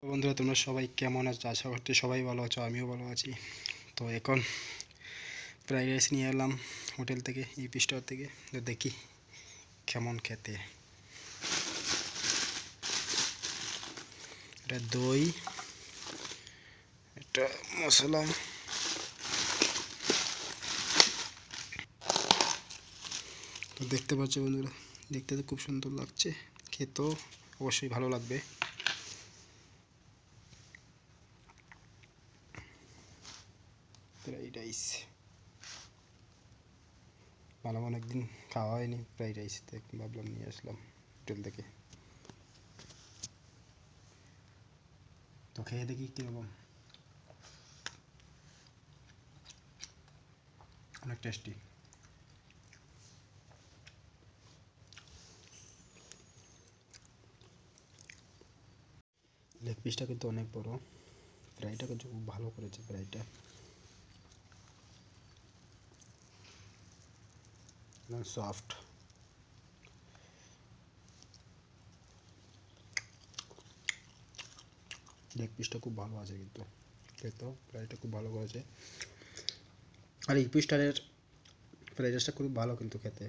বন্ধুরা, তোমরা সবাই কেমন আছো? আশা করতে সবাই ভালো আছো, আমিও ভালো আছি। তো এখন ফ্রাইড রাইস নিয়ে এলাম হোটেল থেকে, ইপি স্টোর থেকে। তো দেখি কেমন খেতে। এটা দই, এটা মশলা, তো দেখতে পাচ্ছ বন্ধুরা, দেখতে তো খুব সুন্দর লাগছে, খেতেও অবশ্যই ভালো লাগবে। ফ্রাইড রাইস ভালো, অনেকদিন খাওয়া হয়নি ফ্রাইড রাইস, ভাবলাম নিয়ে আসলাম হোটেল থেকে। তো খেয়ে দেখি কীরকম। অনেক টেস্টি। লেগ পিসটা কিন্তু অনেক বড়, ফ্রাইটা কিন্তু খুব ভালো করেছে ফ্রাইটা, সফট। লেগ পিসটা খুব ভালো আছে কিন্তু, খেতেও ফ্রাইটা খুব ভালো করেছে। আর এই পিসটার ফ্রাইড রাইসটা খুব ভালো কিন্তু খেতে।